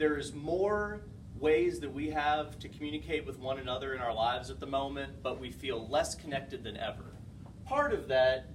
There's more ways that we have to communicate with one another in our lives at the moment, but we feel less connected than ever. Part of that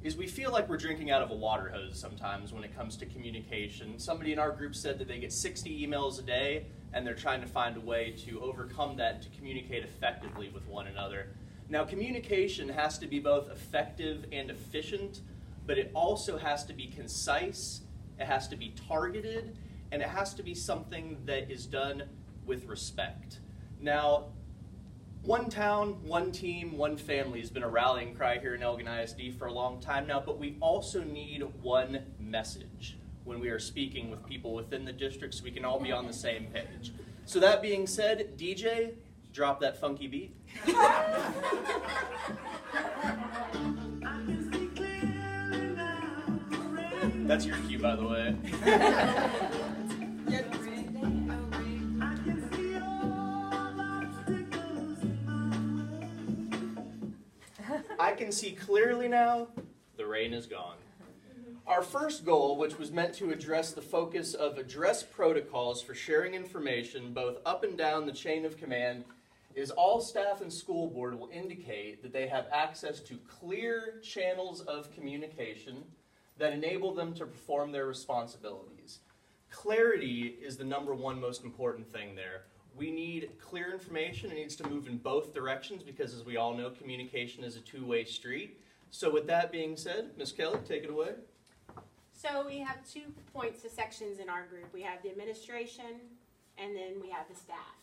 is we feel like we're drinking out of a water hose sometimes when it comes to communication. Somebody in our group said that they get 60 emails a day, and they're trying to find a way to overcome that and to communicate effectively with one another. Now, communication has to be both effective and efficient, but it also has to be concise, it has to be targeted, and it has to be something that is done with respect. Now, one town, one team, one family has been a rallying cry here in Elgin ISD for a long time now, but we also need one message when we are speaking with people within the district so we can all be on the same page. So that being said, DJ, drop that funky beat. That's your cue, by the way. I can see clearly now, the rain is gone. Our first goal, which was meant to address the focus of address protocols for sharing information both up and down the chain of command, is all staff and school board will indicate that they have access to clear channels of communication that enable them to perform their responsibilities. Clarity is the number one most important thing there. We need clear information. It needs to move in both directions because, as we all know, communication is a two-way street. So with that being said, Ms. Kelly, take it away. So we have 2 points of sections in our group. We have the administration, and then we have the staff.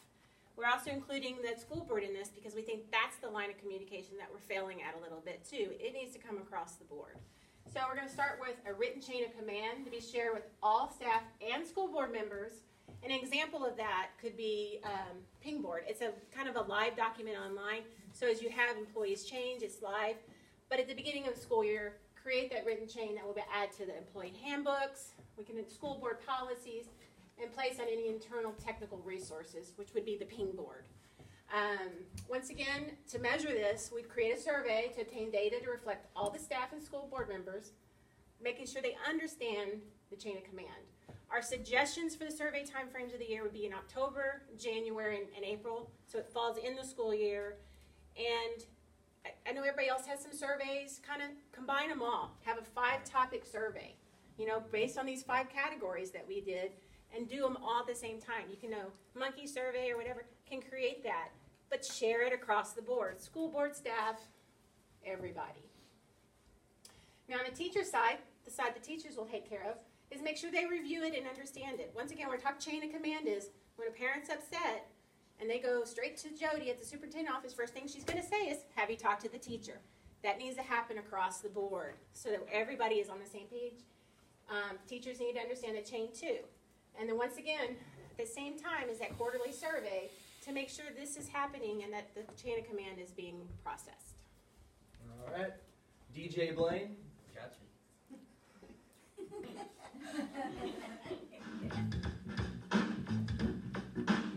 We're also including the school board in this because we think that's the line of communication that we're failing at a little bit too. It needs to come across the board. So we're going to start with a written chain of command to be shared with all staff and school board members. An example of that could be ping board. It's a kind of a live document online. So as you have employees change, it's live. But at the beginning of the school year, create that written chain that will be added to the employee handbooks. We can do school board policies and place on any internal technical resources, which would be the ping board. Once again, to measure this, we've created a survey to obtain data to reflect all the staff and school board members, making sure they understand the chain of command. Our suggestions for the survey timeframes of the year would be in October, January, and April, so it falls in the school year. And I know everybody else has some surveys, kind of combine them all. Have a 5-topic survey, based on these 5 categories that we did, and do them all at the same time. You can know monkey survey or whatever, can create that, but share it across the board. School board staff, everybody. Now on the teacher side, the side the teachers will take care of, is make sure they review it and understand it. Once again, we're talking chain of command is when a parent's upset and they go straight to Jody at the superintendent office, first thing she's going to say is, have you talked to the teacher? That needs to happen across the board so that everybody is on the same page. Teachers need to understand the chain too. And then once again, at the same time is that quarterly survey to make sure this is happening and that the chain of command is being processed. All right. DJ Blaine. Got you.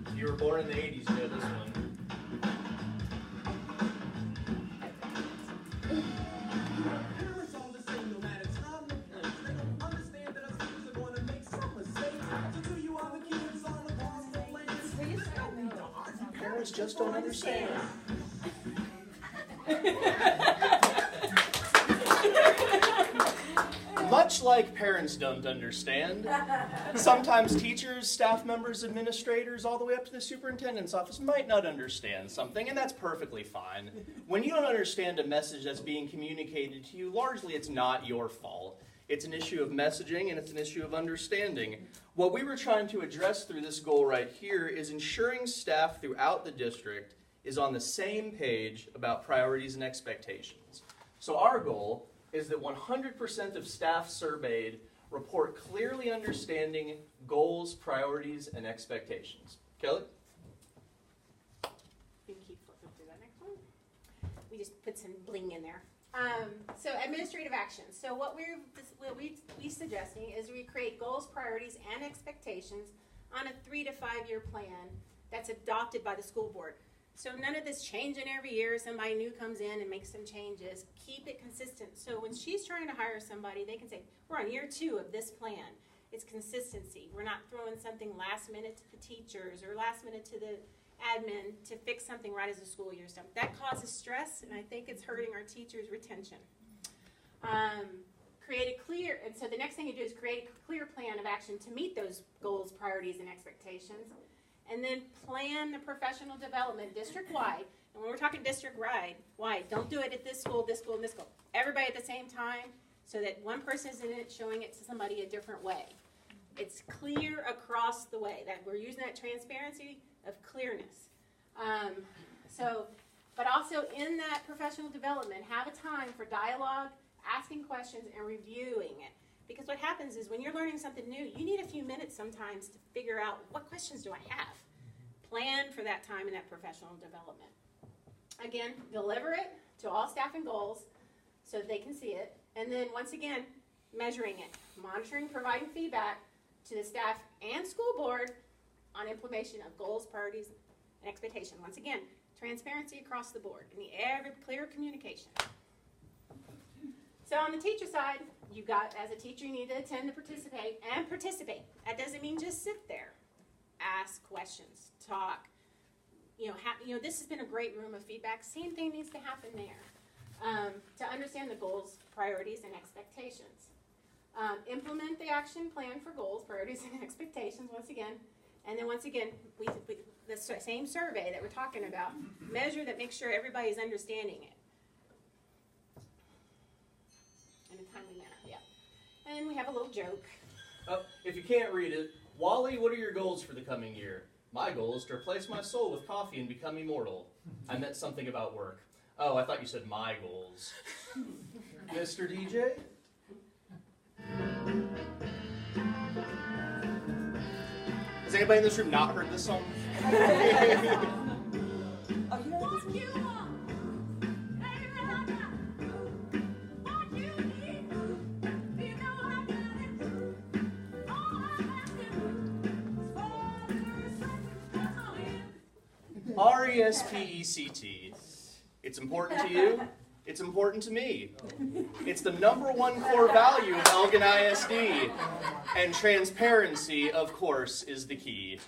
If you were born in the 80s, you know this one. Parents just don't understand. Much like parents don't understand, sometimes teachers, staff members, administrators, all the way up to the superintendent's office might not understand something, and that's perfectly fine. When you don't understand a message that's being communicated to you, largely it's not your fault. It's an issue of messaging, and it's an issue of understanding. What we were trying to address through this goal right here is ensuring staff throughout the district is on the same page about priorities and expectations. So our goal is that 100% of staff surveyed report clearly understanding goals, priorities, and expectations. Kelly? You can keep flipping through that next one. We just put some bling in there. So administrative actions. So what we're suggesting is we create goals, priorities, and expectations on a 3 to 5 year plan that's adopted by the school board. So none of this changing every year. Somebody new comes in and makes some changes. Keep it consistent. So when she's trying to hire somebody, they can say, we're on year 2 of this plan. It's consistency. We're not throwing something last minute to the teachers or last minute to the admin to fix something right as the school year's done. That causes stress, and I think it's hurting our teachers' retention. Create a clear, and so the next thing you do is create a clear plan of action to meet those goals, priorities, and expectations. And then plan the professional development district-wide. And when we're talking district-wide, don't do it at this school, this school, and this school. Everybody at the same time, so that one person is in it showing it to somebody a different way. It's clear across the way. That we're using that transparency of clearness. But also in that professional development, have a time for dialogue, asking questions, and reviewing it. Because what happens is when you're learning something new, you need a few minutes sometimes to figure out, what questions do I have? Plan for that time in that professional development. Again, deliver it to all staff and goals so that they can see it. And then once again, measuring it, monitoring, providing feedback to the staff and school board on implementation of goals, priorities, and expectation. Once again, transparency across the board and every clear communication. So on the teacher side, you got, as a teacher, you need to attend to participate and participate. That doesn't mean just sit there. Ask questions, talk. This has been a great room of feedback. Same thing needs to happen there. To understand the goals, priorities, and expectations. Implement the action plan for goals, priorities, and expectations once again. And then once again, the same survey that we're talking about, measure that, make sure everybody's understanding it. In a timely manner, yeah. And we have a little joke. If you can't read it, Wally, what are your goals for the coming year? My goal is to replace my soul with coffee and become immortal. I meant something about work. Oh, I thought you said my goals. Mr. DJ? Has anybody in this room not heard this song? RESPECT. It's important to you. It's important to me. It's the #1 core value of Elgin ISD. And transparency, of course, is the key.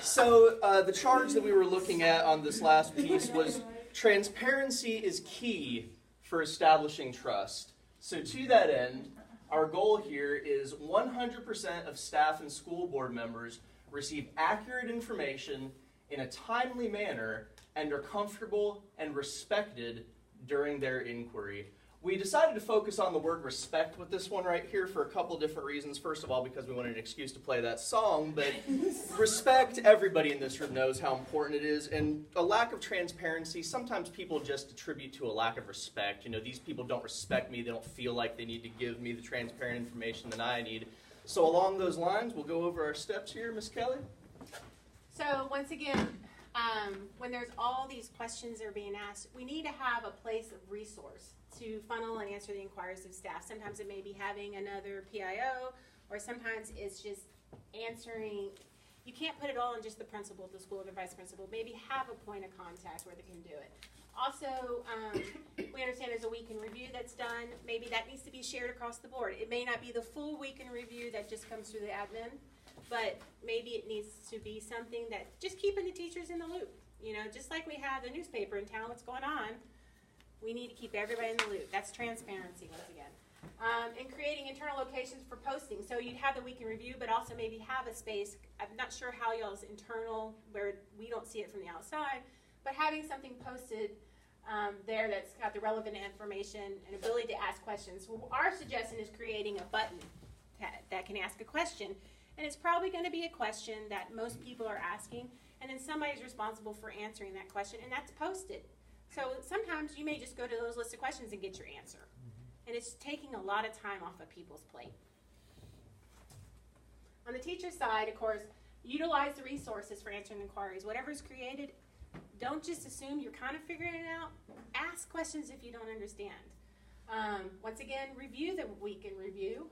So the charge that we were looking at on this last piece was transparency is key for establishing trust. So to that end, our goal here is 100% of staff and school board members receive accurate information in a timely manner and are comfortable and respected during their inquiry. We decided to focus on the word respect with this one right here for a couple different reasons. First of all, because we wanted an excuse to play that song, but respect, everybody in this room knows how important it is, and a lack of transparency, sometimes people just attribute to a lack of respect. These people don't respect me, they don't feel like they need to give me the transparent information that I need. So along those lines, we'll go over our steps here, Ms. Kelly. So once again, when there's all these questions that are being asked, we need to have a place of resource to funnel and answer the inquiries of staff. Sometimes it may be having another PIO, or sometimes it's just answering. You can't put it all on just the principal, the school, or the vice principal. Maybe have a point of contact where they can do it. Also, we understand there's a week in review that's done. Maybe that needs to be shared across the board. It may not be the full week in review that just comes through the admin, but maybe it needs to be something that just keeping the teachers in the loop. Just like we have the newspaper and tell what's going on, we need to keep everybody in the loop. That's transparency once again. And creating internal locations for posting. So you'd have the week in review, but also maybe have a space. I'm not sure how y'all's internal, where we don't see it from the outside, but having something posted there that's got the relevant information and ability to ask questions. So our suggestion is creating a button that can ask a question. And it's probably going to be a question that most people are asking, and then somebody's responsible for answering that question, and that's posted. So sometimes you may just go to those lists of questions and get your answer. And it's taking a lot of time off of people's plate. On the teacher side, of course, utilize the resources for answering inquiries. Whatever's created, don't just assume you're kind of figuring it out. Ask questions if you don't understand. Once again, review the week in review,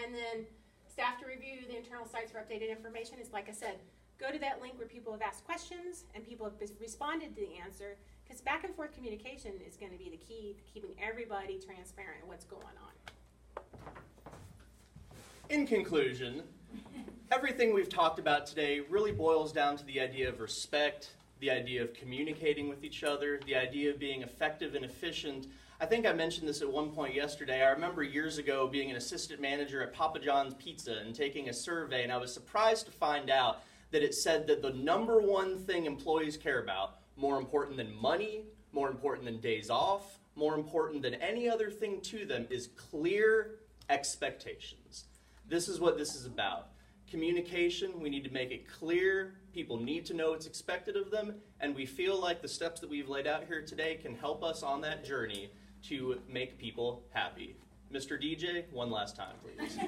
and then staff to review the internal sites for updated information is, like I said, go to that link where people have asked questions and people have responded to the answer, Because back and forth communication is going to be the key to keeping everybody transparent in what's going on. In conclusion, everything we've talked about today really boils down to the idea of respect, the idea of communicating with each other, the idea of being effective and efficient. I think I mentioned this at one point yesterday. I remember years ago being an assistant manager at Papa John's Pizza and taking a survey, and I was surprised to find out that it said that the number one thing employees care about, more important than money, more important than days off, more important than any other thing to them, is clear expectations. This is what this is about. Communication, we need to make it clear. People need to know what's expected of them, and we feel like the steps that we've laid out here today can help us on that journey to make people happy. Mr. DJ, one last time, please.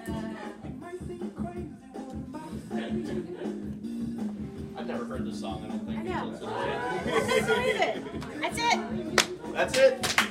I've never heard this song, I don't think. I know. That's it. That's it.